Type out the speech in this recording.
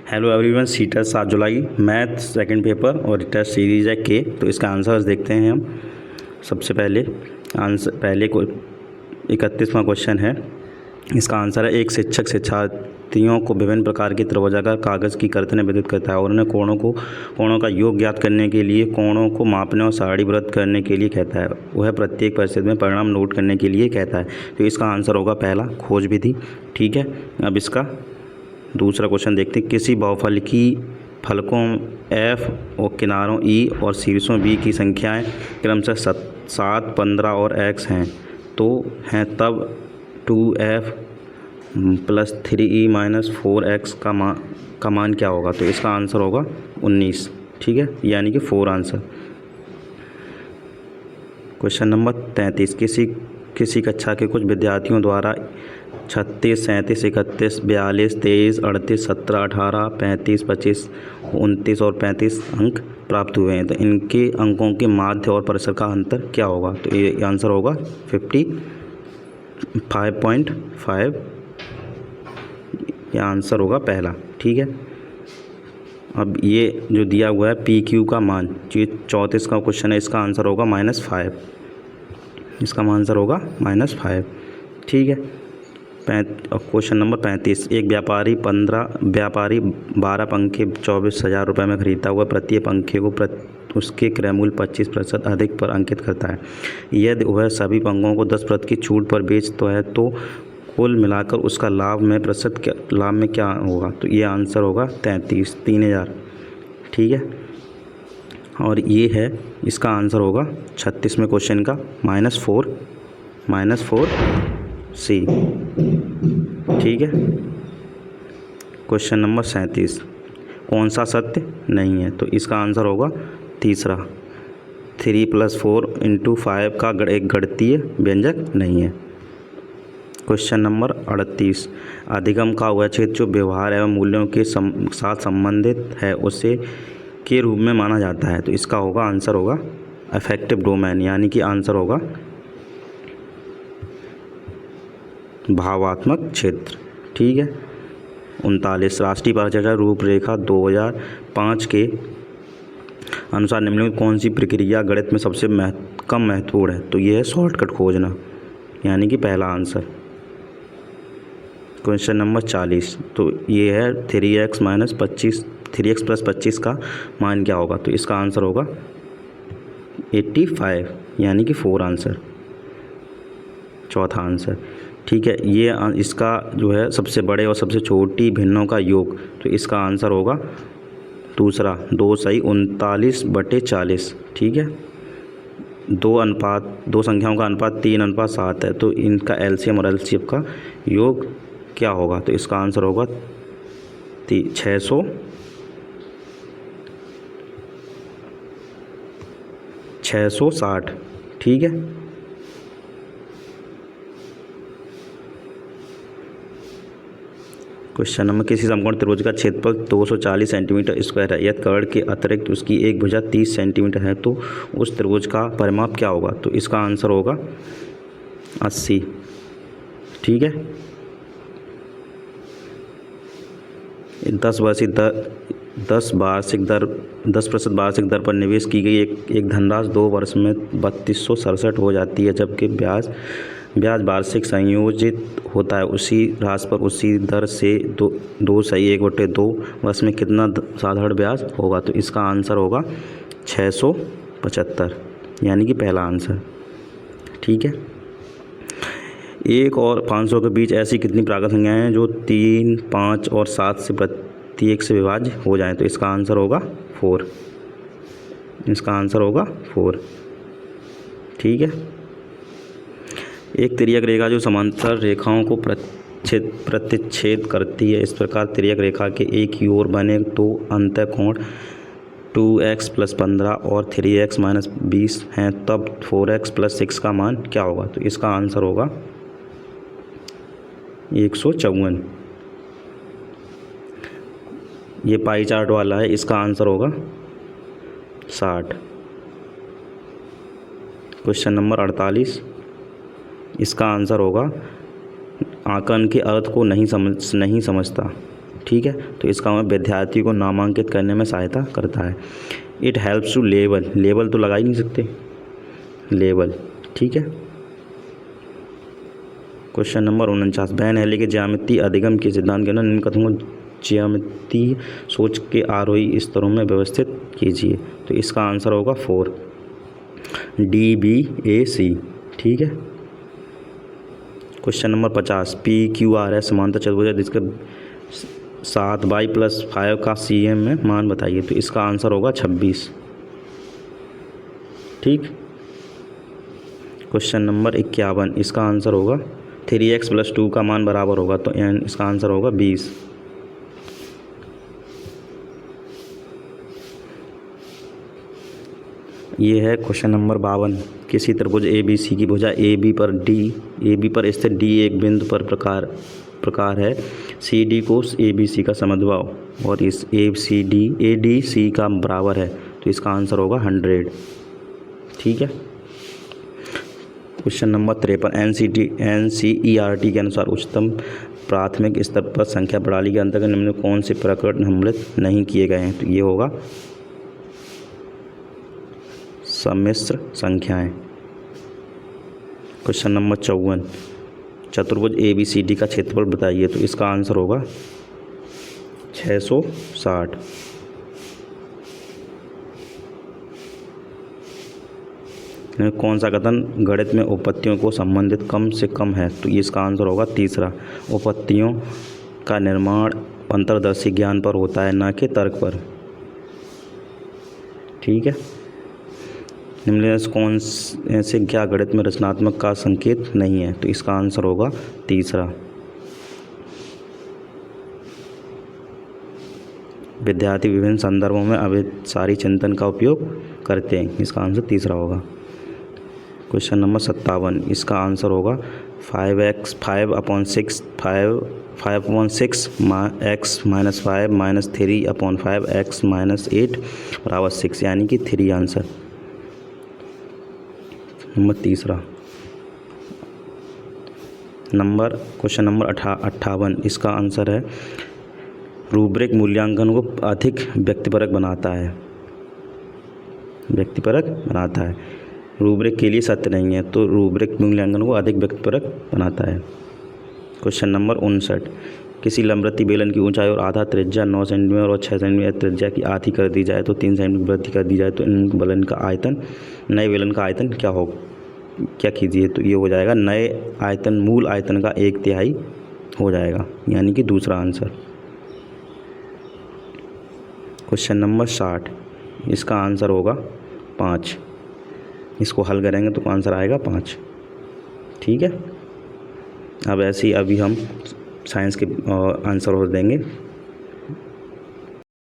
Hello everyone, सी test 7 जुलाई math second paper और test series है के। तो इसका आंसर्स देखते हैं हम। सबसे पहले को 31वां क्वेश्चन है। इसका आंसर है, एक शिक्षक शिक्षार्थियों को विभिन्न प्रकार की त्रिभुजाकार कागज़ की कर्तन वितरित करता है और उन्हें कोणों का योग ज्ञात करने के लिए, कोणों को मापने और सारणीबद्ध करने के लिए कहता है। वह प्रत्येक परिस्थिति में परिणाम नोट करने के लिए कहता है। तो इसका आंसर होगा पहला, खोज विधि। ठीक है, अब इसका दूसरा क्वेश्चन देखते हैं। किसी बहुफल की फलकों f और किनारों e और शीर्षों b की संख्याएं क्रमशः 7, 15 और x हैं, तो हैं तब 2f + 3e - 4x का मान क्या होगा? तो इसका आंसर होगा 19। ठीक है, यानी कि 4 आंसर। Question number 33। किसी कक्षा के कुछ विद्यार्थियों द्वारा 36, 37, 31, 42, 23, 38, 17, 18, 35, 25, 29 और 35 अंक प्राप्त हुए हैं। तो इनके अंकों के माध्य और परिसर का अंतर क्या होगा? तो ये आंसर होगा 55.5। यह आंसर होगा पहला। ठीक है, अब ये जो दिया हुआ है पी क्यू का मान, जो 34 का क्वेश्चन है, इसका आंसर होगा -5। इसका आंसर होगा -5। ठीक है, क्वेश्चन नंबर 35। एक व्यापारी 12 पंखे 24,000 रुपये में खरीदता हुआ प्रत्येक पंखे को उसके क्रय मूल्य 25% अधिक पर अंकित करता है। यदि वह सभी पंखों को 10% की छूट पर बेचता है तो कुल मिलाकर उसका लाभ में क्या होगा? तो ये आंसर होगा 3,000। ठीक है, और ये है, इसका आंसर होगा 36वें क्वेश्चन का -4 सी। ठीक है, क्वेश्चन नंबर 37। कौन सा सत्य नहीं है? तो इसका आंसर होगा तीसरा, 3 + 4 × 5 का एक गणितीय व्यंजक नहीं है। Question number 38। अधिगम का वह क्षेत्र जो व्यवहार एवं मूल्यों के साथ संबंधित है उसे के रूप में माना जाता है। तो इसका आंसर होगा अफेक्टिव डोमेन, यानी कि आंसर होगा भावात्मक क्षेत्र। ठीक है, 39। राष्ट्रीय परिचर्या रूपरेखा 2005 के अनुसार निम्नलिखित कौन सी प्रक्रिया गणित में सबसे कम महत्वपूर्ण है? तो ये है शॉर्टकट खोजना, यानी कि पहला आंसर। Question number 40। तो ये है 3x + 25 का मान क्या होगा? तो इसका आंसर होगा 85, यानी कि 4 आंसर, चौथा आंसर। ठीक है, ये इसका जो है सबसे बड़े और सबसे छोटी भिन्नों का योग, तो इसका आंसर होगा दूसरा, 2 सही 39/40। ठीक है, दो संख्याओं का अनुपात 3:7 है, तो इनका एलसीएम और एलसीएफ का योग क्या होगा? तो इसका आंसर होगा 660। ठीक है, क्वेश्चन नंबर। किसी समकोण त्रिभुज का क्षेत्रफल 240 सेंटीमीटर स्क्वायर है, यदि कर्ण के अतिरिक्त उसकी एक भुजा 30 सेंटीमीटर है, तो उस त्रिभुज का परिमाप क्या होगा? तो इसका आंसर होगा 80। ठीक है, 10% वार्षिक दर पर निवेश की गई एक धनराशि 2 वर्ष में 3267 हो जाती है, जबकि ब्याज वार्षिक संयोजित होता है उसी राशि पर उसी दर से 2 सही 1/2 वर्ष में कितना साधारण ब्याज होगा? तो इसका आंसर होगा 675, यानी कि पहला आंसर। ठीक है, 1 और 500 के बीच ऐसी कितनी प्राकृत संख्याएं हैं जो 3, 5 और 7 से प्रत्येक से विभाज्य हो जाएं? तो इसका आंसर होगा 4। इसका आंसर होगा 4। ठीक है, एक तिर्यक रेखा जो समांतर रेखाओं को प्रतिच्छेद करती है, इस प्रकार तिर्यक रेखा के एक ही ओर बने दो अंतःकोण 2x + 15 और 3x - 20 हैं, तब 4x + 6 का मान क्या होगा? तो इसका आंसर होगा 154। ये पाई चार्ट वाला है, इसका आंसर होगा 60। Question number 48। इसका आंसर होगा आंकन के अर्थ को नहीं समझता। ठीक है। तो इसका मतलब विद्यार्थी को नामांकित करने में सहायता करता है। It helps to label, label तो लगा ही नहीं सकते, लेबल, ठीक है। क्वेश्चन नंबर 49, वैन हेले के ज्यामितीय अधिगम के सिद्धांत के निम्न कथनों को ज्यामितीय सोच के आरोही स्तरों में व्यवस्थित कीजिए। तो इसका आंसर होगा 4, DBAC, ठीक है। क्वेश्चन नंबर 50, PQRS समांतर चतुर्भुज है जिसके 7y+5 का CM में मान बताइए। तो इसका आंसर होगा 26, ठीक। क्वेश्चन नंबर 51, इसका आंसर होगा 3x+2 का मान बराबर होगा, तो इसका आंसर होगा 20। ये है क्वेश्चन नंबर 52, किसी त्रिभुज ABC की भुजा AB पर स्थित D एक बिंदु पर प्रकार है, CD को ABC का समद्विबाहु और इस ADC का बराबर है। तो इसका आंसर होगा 100, ठीक है। क्वेश्चन नंबर 53, NCERT के अनुसार उच्चतम प्राथमिक स्तर पर संख्या प्रणाली के अंतर्गत निम्न कौन से प्रकरण सम्मिलित नहीं किए गए हैं। तो ये होगा सम्मिश्र संख्याएं। क्वेश्चन नंबर 54, चतुर्भुज ABCD का क्षेत्रफल बताइए। तो इसका आंसर होगा 660। कौन सा कथन गणित में उपपत्तियों को संबंधित कम से कम है। तो इसका आंसर होगा तीसरा, उपपत्तियों का निर्माण अंतर्दर्शी ज्ञान पर होता है, ना कि तर्क पर, ठीक है। निम्नलिखित कौन से क्या गणित में रचनात्मक का संकेत नहीं है। तो इसका आंसर होगा तीसरा, विद्यार्थी विभिन्न संदर्भों में अभिसारी चिंतन का उपयोग करते हैं। इसका आंसर तीसरा होगा। क्वेश्चन नंबर 57, इसका आंसर होगा 5/6 5/6 x - 5 - 3/5 x - 8 = 6, यानी कि 3 आंसर नंबर तीसरा। क्वेश्चन नंबर 58, इसका आंसर है रूब्रिक मूल्यांकन को अधिक व्यक्तिपरक बनाता है, रूब्रिक के लिए सत्य नहीं है, तो रूब्रिक मूल्यांकन को अधिक व्यक्तिपरक बनाता है। क्वेश्चन नंबर 59, किसी लंबवृत्तीय बेलन की ऊंचाई और आधा त्रिज्या 9 सेंटीमीटर और 6 सेंटीमीटर त्रिज्या की आधी कर दी जाए तो 3 सेंटीमीटर वृद्धि कर दी जाए तो इन बेलन का आयतन, नए बेलन का आयतन क्या कीजिए। तो ये हो जाएगा नए आयतन, मूल आयतन का 1/3 हो जाएगा, यानी कि दूसरा आंसर। क्वेश्चन नंबर 60, इसका आंसर होगा 5। इसको हल करेंगे तो आंसर आएगा 5, ठीक है। अब ऐसे ही अभी हम साइंस के आंसर और देंगे।